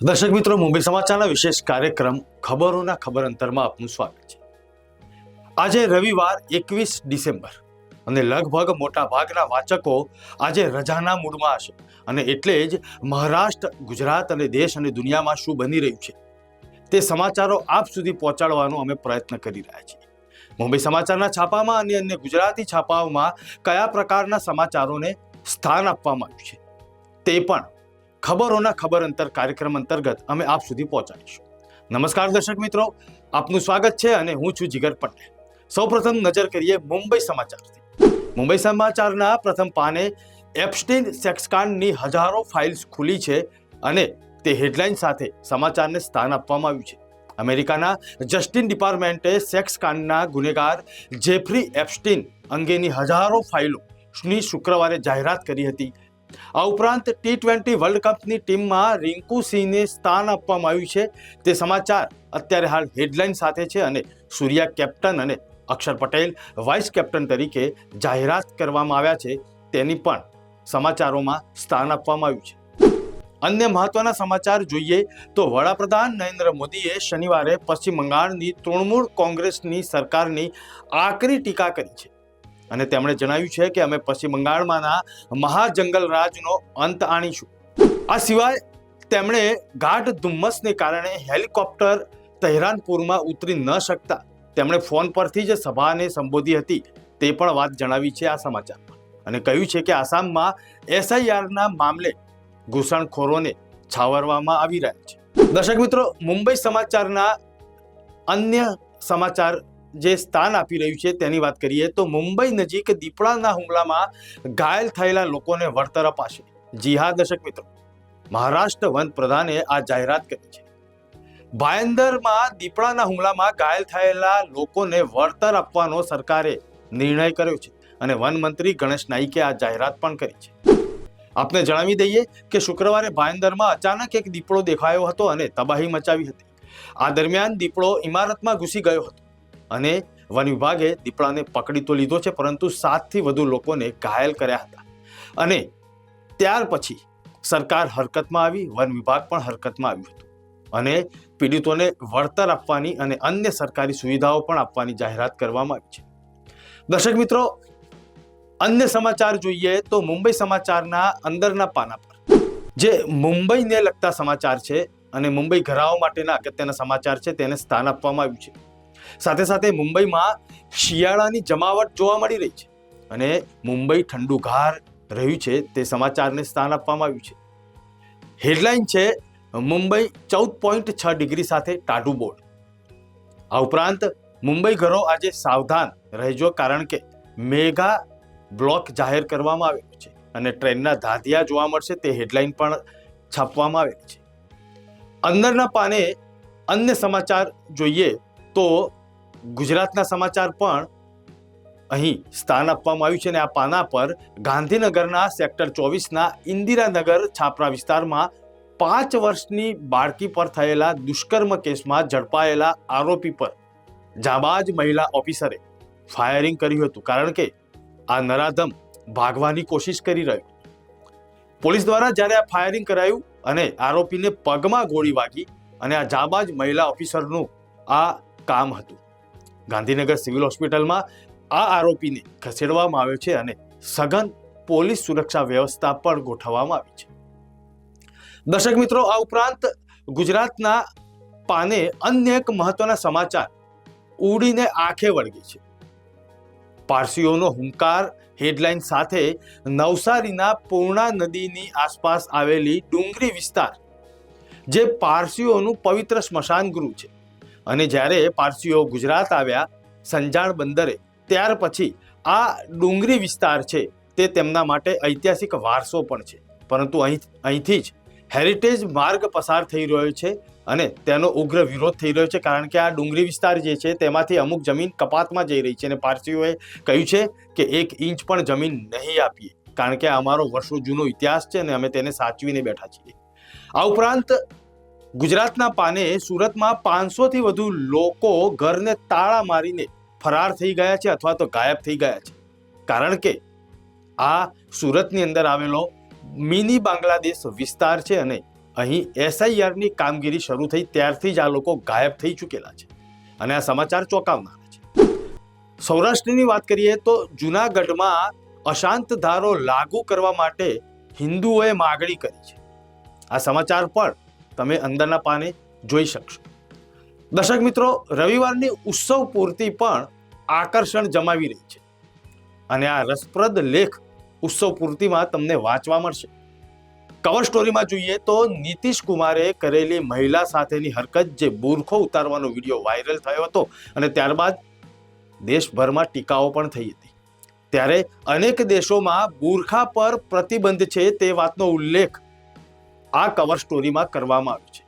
દર્શક મિત્રો, મુંબઈ સમાચારના વિશેષ કાર્યક્રમ ખબરોના ખબર અંતરમાં આપનું સ્વાગત છે. આજે રવિવાર 21 ડિસેમ્બર અને લગભગ મોટા ભાગના વાચકો આજે રજાના મૂડમાં હશે અને એટલે જ મહારાષ્ટ્ર, ગુજરાત અને દેશ અને દુનિયામાં શું બની રહ્યું છે તે સમાચારો આપ સુધી પહોંચાડવાનો અમે પ્રયત્ન કરી રહ્યા છીએ. મુંબઈ સમાચારના છાપામાં અને અન્ય ગુજરાતી છાપાઓમાં કયા પ્રકારના સમાચારોને સ્થાન આપવામાં આવ્યું છે તે પણ ખબરોના ખબર અંતર કાર્યક્રમ અંતર્ગત અમે આપ સુધી પહોંચાડીશું. નમસ્કાર દર્શક મિત્રો, આપનું સ્વાગત છે અને હું છું જીગર પટેલ. સૌપ્રથમ નજર કરીએ મુંબઈ સમાચારથી. મુંબઈ સમાચારના પ્રથમ પાને એપ્સ્ટીન સેક્સકાંડની હજારો ફાઇલ્સ ખુલી છે અને તે હેડલાઇન સાથે સમાચારને સ્થાન આપવામાં આવ્યું છે. અમેરિકાના જસ્ટિસ ડિપાર્ટમેન્ટે સેક્સકાંડના ગુનેગાર જેફરી એપ્સ્ટીન અંગેની હજારો ફાઇલોની શુક્રવારે જાહેરાત કરી હતી. આ ઉપરાંત T20 વર્લ્ડ કપની ટીમમાં રિંકુ સિંહને સ્થાન આપવામાં આવ્યું છે. તે સમાચાર અત્યારે હાલ હેડલાઇન સાથે છે અને સૂર્યા કેપ્ટન અને અક્ષર પટેલ વાઇસ કેપ્ટન તરીકે જાહેરાત કરવામાં આવ્યા છે તેની પણ સમાચારોમાં સ્થાન આપવામાં આવ્યું છે. અન્ય મહત્વના સમાચાર જોઈએ તો વડાપ્રધાન નરેન્દ્ર મોદીએ શનિવારે પશ્ચિમ બંગાળની તૃણમૂળ કોંગ્રેસની સરકારની આકરી ટીકા કરી છે અને તેમણે જણાવ્યું છે કે અમે પશ્ચિમ બંગાળમાંના મહાજંગલ રાજનો અંત આણીશું. આ સિવાય તેમણે ગાઢ ધુમ્મસને કારણે હેલિકોપ્ટર તહેરાનપુરમાં ઉતરી ન શકતા તેમણે ફોન પરથી જ સભાને સંબોધી હતી તે પણ વાત જણાવી છે આ સમાચારમાં અને કહ્યું છે કે આસામમાં SIRના મામલે ઘૂસણખોરોને છાવરવામાં આવી રહ્યા છે. દર્શક મિત્રો, મુંબઈ સમાચારના અન્ય સમાચાર જે સ્થાન આપી રહ્યું છે તેની વાત કરીએ તો મુંબઈ નજીક દીપડાના હુમલામાં ઘાયલ થયેલા લોકોને વળતર અપાશે. જી હા દર્શક મિત્રો, મહારાષ્ટ્ર વન પ્રધાને આ જાહેરાત કરી છે. ભાયંદરમાં દીપડાના હુમલામાં ઘાયલ થયેલા લોકોને વળતર આપવાનો સરકારે નિર્ણય કર્યો છે અને વન મંત્રી ગણેશ નાઈકે આ જાહેરાત પણ કરી છે. આપને જણાવી દઈએ કે શુક્રવારે ભાયંદરમાં અચાનક એક દીપડો દેખાયો હતો અને તબાહી મચાવી હતી. આ દરમિયાન દીપડો ઇમારતમાં ઘૂસી ગયો હતો અને વન વિભાગે દીપડાને પકડી તો લીધો છે પરંતુ 7થી વધુ લોકોને ઘાયલ કર્યા હતા અને ત્યાર પછી સરકાર હરકતમાં આવી, વન વિભાગ પણ હરકતમાં આવ્યું હતું અને પીડિતોને વળતર આપવાની અને અન્ય સરકારી સુવિધાઓ પણ આપવાની જાહેરાત કરવામાં આવી છે. દર્શક મિત્રો, અન્ય સમાચાર જોઈએ તો મુંબઈ સમાચારના અંદરના પાના પર જે મુંબઈને લગતા સમાચાર છે અને મુંબઈ ઘરાઓ માટેના અગત્યના સમાચાર છે તેને સ્થાન આપવામાં આવ્યું છે. સાથે સાથે મુંબઈમાં શિયાળાની જમાવટ જોવા મળી રહી છે અને મુંબઈ ઠંડુગાર રહ્યું છે તે સમાચારને સ્થાન આપવામાં આવ્યું છે. હેડલાઇન છે મુંબઈ 14.6 ડિગ્રી સાથે ટાઢું બોર્ડ. આ ઉપરાંત મુંબઈ ઘરો આજે સાવધાન રહેજો કારણ કે મેગા બ્લોક જાહેર કરવામાં આવ્યો છે અને ટ્રેનના ધાધિયા જોવા મળશે તે હેડલાઇન પણ છાપવામાં આવેલી છે. અંદરના પાને અન્ય સમાચાર જોઈએ તો ગુજરાતના સમાચાર પણ અહીં સ્થાન આપવામાં આવ્યું છે અને આ પાના પર ગાંધીનગરના સેક્ટર 24ના ઇન્દિરાનગર છાપરા વિસ્તારમાં 5 વર્ષની બાળકી પર થયેલા દુષ્કર્મ કેસમાં ઝડપાયેલા આરોપી પર જાબાજ મહિલા ઓફિસરે ફાયરિંગ કર્યું હતું કારણ કે આ નરાધમ ભાગવાની કોશિશ કરી રહ્યો. પોલીસ દ્વારા જ્યારે આ ફાયરિંગ કરાયું અને આરોપીને પગમાં ગોળી વાગી અને આ જાબાજ મહિલા ઓફિસરનું આ કામ હતું. ગાંધીનગર સિવિલ હોસ્પિટલમાં આ આરોપીને ખસેડવામાં આવ્યો છે અને સઘન પોલીસ સુરક્ષા વ્યવસ્થા પણ ગોઠવવામાં આવી છે. દર્શક મિત્રો, આ ઉપરાંત ગુજરાતના પાને અન્ય એક મહત્વના સમાચાર ઉડીને આંખે વળગી છે. પારસીઓનો હુંકાર હેડલાઇન સાથે નવસારીના પૂર્ણા નદીની આસપાસ આવેલી ડુંગરી વિસ્તાર જે પારસીઓનું પવિત્ર સ્મશાન ગૃહ છે અને જ્યારે પારસીઓ ગુજરાત આવ્યા સંજાણ બંદરે ત્યાર પછી આ ડુંગરી વિસ્તાર છે તે તેમના માટે ઐતિહાસિક વારસો પણ છે પરંતુ અહીંથી જ હેરિટેજ માર્ગ પસાર થઈ રહ્યો છે અને તેનો ઉગ્ર વિરોધ થઈ રહ્યો છે કારણ કે આ ડુંગરી વિસ્તાર જે છે તેમાંથી અમુક જમીન કપાતમાં જઈ રહી છે અને પારસીઓએ કહ્યું છે કે 1 ઇંચ પણ જમીન નહીં આપીએ કારણ કે અમારો વર્ષો જૂનો ઇતિહાસ છે અને અમે તેને સાચવીને બેઠા છીએ. આ ઉપરાંત ગુજરાતના પાને સુરતમાં 500થી વધુ લોકો ઘરને તાળા મારીને ફરાર થઈ ગયા છે અથવા તો ગાયબ થઈ ગયા છે કારણ કે આ સુરતની અંદર આવેલો મિની બાંગ્લાદેશ વિસ્તાર છે અને અહીં SIRની કામગીરી શરૂ થઈ ત્યારથી જ આ લોકો ગાયબ થઈ ચૂકેલા છે અને આ સમાચાર ચોંકાવનારા છે. સૌરાષ્ટ્રની વાત કરીએ તો જૂનાગઢમાં અશાંત ધારો લાગુ કરવા માટે હિન્દુઓએ માગણી કરી છે. આ સમાચાર પણ તમે અંદરના પાને જોઈ શકશો. દર્શક મિત્રો, રવિવારની ઉત્સવ પૂર્તિ પણ આકર્ષણ જમાવી રહી છે અને આ રસપ્રદ લેખ ઉત્સવ પૂર્તિમાં તમને વાંચવા મળશે. કવર સ્ટોરીમાં જોઈએ તો નીતિશ કુમારે કરેલી મહિલા સાથેની હરકત, જે બુરખો ઉતારવાનો વિડીયો વાયરલ થયો હતો અને ત્યારબાદ દેશભરમાં ટીકાઓ પણ થઈ હતી. ત્યારે અનેક દેશોમાં બુરખા પર પ્રતિબંધ છે તે વાતનો ઉલ્લેખ આ કવર સ્ટોરીમાં કરવામાં આવ્યો છે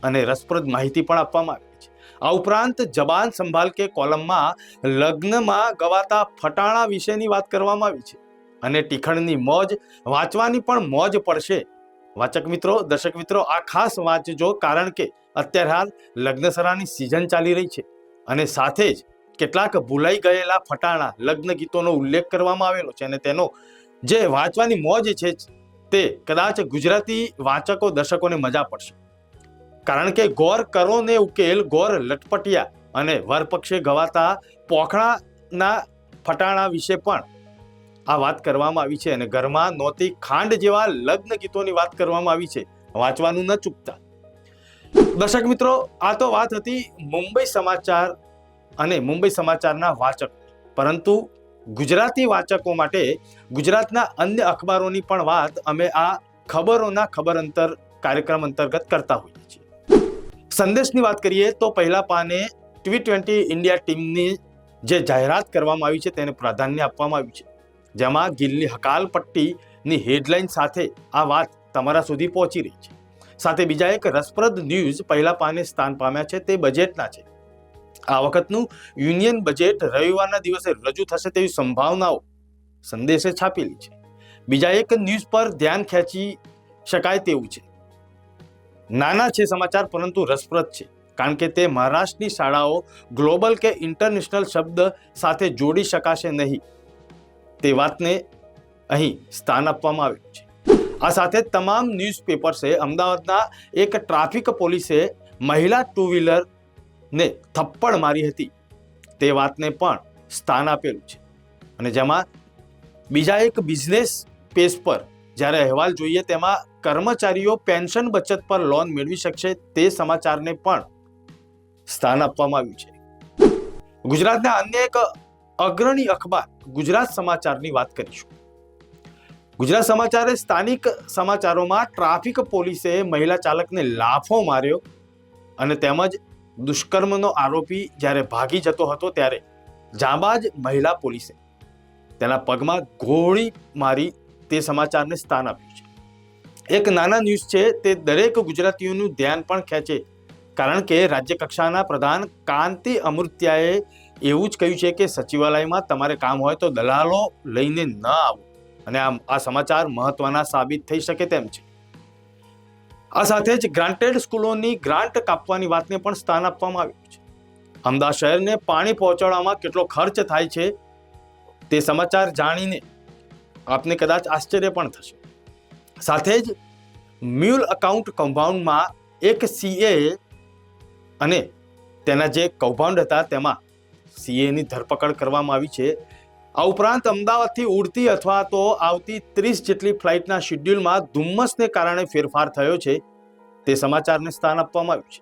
અને રસપ્રદ માહિતી પણ આપવામાં આવી છે. આ ઉપરાંત જબાન સંભાલ કે કોલમમાં લગ્નમાં ગવાતા ફટાણા વિશેની વાત કરવામાં આવી છે અને ટીખણની મોજ વાંચવાની પણ મોજ પડશે. વાચક મિત્રો, દર્શક મિત્રો, આ ખાસ વાંચજો, કારણ કે અત્યારે હાલ લગ્નસરાની સિઝન ચાલી રહી છે અને સાથે જ કેટલાક ભૂલાઈ ગયેલા ફટાણા લગ્ન ગીતોનો ઉલ્લેખ કરવામાં આવેલો છે અને તેનો જે વાંચવાની મોજ છે તે કદાચ ગુજરાતી વાચકો દર્શકોને મજા પડશે. કારણ કે ગોર કરો ને ઉકેલ, ગોર લટપટિયા અને વરપક્ષે ગવાતા પોખણાના ફટાણા વિશે પણ આ વાત કરવામાં આવી છે અને ઘરમાં નહોતી ખાંડ જેવા લગ્ન ગીતોની વાત કરવામાં આવી છે. વાંચવાનું ન ચૂકતા. દર્શક મિત્રો, આ તો વાત હતી મુંબઈ સમાચાર અને મુંબઈ સમાચારના વાચક, પરંતુ ગુજરાતી વાચકો માટે ગુજરાતના અન્ય અખબારોની પણ વાત અમે આ ખબરોના ખબર અંતર કાર્યક્રમ અંતર્ગત કરતા હોઈએ છીએ. સંદેશની વાત કરીએ તો પહેલા પાને T20 ઇન્ડિયા ટીમની જે જાહેરાત કરવામાં આવી છે તેને પ્રાધાન્ય આપવામાં આવ્યું છે, જેમાં ગિલની હકાલપટ્ટીની હેડલાઇન સાથે આ વાત તમારા સુધી પહોંચી રહી છે. સાથે બીજા એક રસપ્રદ ન્યૂઝ પહેલા પાને સ્થાન પામ્યા છે, તે બજેટના છે. આ વખતનું યુનિયન બજેટ રવિવારના દિવસે રજૂ થશે તેવી સંભાવનાઓ સંદેશે છાપેલી છે. બીજા એક ન્યૂઝ પર ધ્યાન ખેંચી શકાય તેવું છે. નાના છે સમાચાર, પરંતુ રસપ્રદ છે, કારણ કે તે મહારાષ્ટ્રની શાળાઓ ગ્લોબલ કે ઇન્ટરનેશનલ શબ્દ સાથે જોડી શકાશે નહીં તે વાતને અહીં સ્થાન આપવામાં આવ્યું છે. આ સાથે તમામ ન્યૂઝપેપર્સે અમદાવાદના એક ટ્રાફિક પોલીસે મહિલા ટુ વ્હીલરને થપ્પડ મારી હતી તે વાતને પણ સ્થાન આપેલું છે. અને જેમાં બીજા એક બિઝનેસ પેજ પર જ્યારે અહેવાલ જોઈએ તેમાં કર્મચારીઓ પેન્શન બચત પર લોન મેળવી શકશે તે સમાચારને પણ સ્થાન આપવામાં આવ્યું છે. ગુજરાતના અન્ય એક અગ્રણી અખબાર ગુજરાત સમાચારની વાત કરીશું. ગુજરાત સમાચારે સ્થાનિક સમાચારોમાં ટ્રાફિક પોલીસે મહિલા ચાલકને લાફો માર્યો અને તેમજ દુષ્કર્મનો આરોપી જ્યારે ભાગી જતો હતો ત્યારે જાબાજ મહિલા પોલીસે તેના પગમાં ગોળી મારી તે સમાચારને સ્થાન આપ્યું છે. એક નાના ન્યૂઝ છે, તે દરેક ગુજરાતીઓનું ધ્યાન પણ ખેંચે, કારણ કે રાજ્ય કક્ષાના પ્રધાન કાંતિ અમૃત્યાએ એવું જ કહ્યું છે કે સચિવાલયમાં તમારે કામ હોય તો દલાલો લઈને ન આવો, અને આ સમાચાર મહત્વના સાબિત થઈ શકે તેમ છે. આ સાથે જ ગ્રાન્ટેડ સ્કૂલોની ગ્રાન્ટ કાપવાની વાતને પણ સ્થાન આપવામાં આવ્યું છે. અમદાવાદ શહેરને પાણી પહોંચાડવામાં કેટલો ખર્ચ થાય છે તે સમાચાર જાણીને આપને કદાચ આશ્ચર્ય પણ થશે. સાથે જ મ્યુલ અકાઉન્ટ કમ્પાઉન્ડમાં એક CA અને તેના જે કૌભાંડ હતા તેમાં CAની ધરપકડ કરવામાં આવી છે. આ ઉપરાંત અમદાવાદથી ઉડતી અથવા તો આવતી 30 જેટલી ફ્લાઇટના શેડ્યુલમાં ધુમ્મસને કારણે ફેરફાર થયો છે તે સમાચારને સ્થાન આપવામાં આવ્યું છે.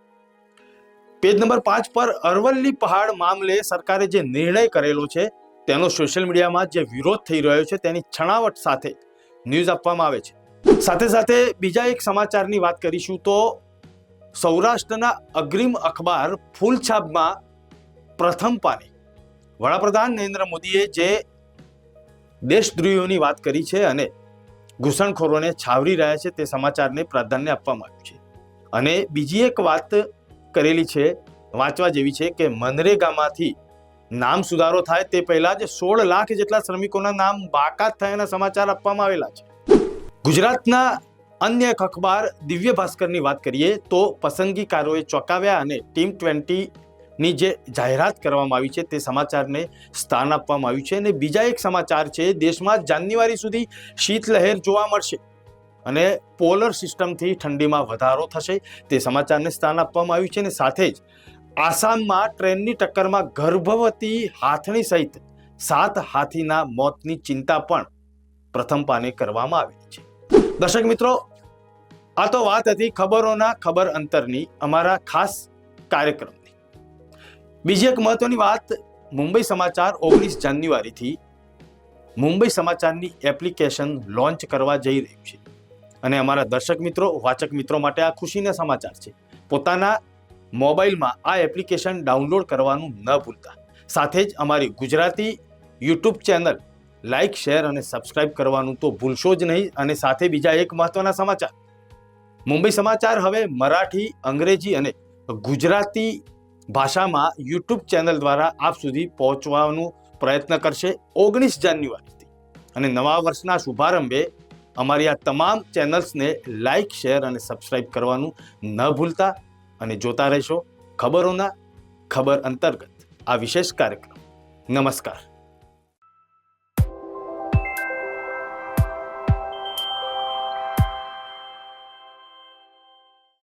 પેજ નંબર 5 પર અરવલ્લી પહાડ મામલે સરકારે જે નિર્ણય કરેલો છે તેનો સોશિયલ મીડિયામાં જે વિરોધ થઈ રહ્યો છે તેની છણાવટ સાથે ન્યૂઝ આપવામાં આવે છે. સાથે સાથે બીજા એક સમાચારની વાત કરીશું તો સૌરાષ્ટ્રના અગ્રીમ અખબાર ફૂલછાપમાં પ્રથમ પાને વડાપ્રધાન નરેન્દ્ર મોદીએ જે દેશદ્રોહીઓની વાત કરી છે અને ઘૂસણખોરોને છાવરી રહ્યા છે તે સમાચારને પ્રાધાન્ય આપવામાં આવ્યું છે. અને બીજી એક વાત કરેલી છે, વાંચવા જેવી છે, કે મનરેગામાંથી નામ સુધારો થાય તે પહેલા જ 16 લાખ જેટલા શ્રમિકોના નામ બાકાત થયાના સમાચાર આપવામાં આવેલા છે. ગુજરાતના અન્ય એક અખબાર દિવ્ય ભાસ્કરની વાત કરીએ તો પસંદગીકારોએ ચોંકાવ્યા અને ટીમ 20ની જે જાહેરાત કરવામાં આવી છે તે સમાચારને સ્થાન આપવામાં આવ્યું છે. અને બીજા એક સમાચાર છે, દેશમાં જાન્યુઆરી સુધી શીતલહેર જોવા મળશે. અને પોલર સિસ્ટમથી ઠંડીમાં વધારો થશે તે સમાચારને સ્થાન આપવામાં આવ્યું છે. અને સાથે જ આસામમાં ટ્રેનની ટક્કરમાં ગર્ભવતી હાથણી સહિત 7 હાથીના મોતની ચિંતા પણ પ્રથમ પાને કરવામાં આવેલી છે. દર્શક મિત્રો, આ તો વાત હતી ખબરોના ખબર અંતરની અમારા ખાસ કાર્યક્રમની. બીજી એક મહત્વની વાત, મુંબઈ સમાચાર 19 જાન્યુઆરીથી મુંબઈ સમાચારની એપ્લિકેશન લોન્ચ કરવા જઈ રહ્યું છે. અને અમારા દર્શક મિત્રો, વાચક મિત્રો માટે આ ખુશીના સમાચાર છે. પોતાના મોબાઈલમાં આ એપ્લિકેશન ડાઉનલોડ કરવાનું ન ભૂલતા. સાથે જ અમારી Gujarati YouTube channel like, share અને સબસ્ક્રાઇબ કરવાનું તો ભૂલશો જ નહીં. અને સાથે બીજા એક મહત્વના સમાચાર, મુંબઈ સમાચાર હવે મરાઠી, અંગ્રેજી અને ગુજરાતી ભાષામાં યુટ્યુબ ચેનલ દ્વારા આપ સુધી પહોંચવાનો પ્રયત્ન કરશે 19 જાન્યુઆરીથી. અને નવા વર્ષના શુભારંભે અમારી આ તમામ ચેનલ્સને લાઈક, શેર અને સબસ્ક્રાઇબ કરવાનું ન ભૂલતા. અને જોતા રહેશો ખબરોના ખબર અંતર્ગત આ વિશેષ કાર્યક્રમ. નમસ્કાર.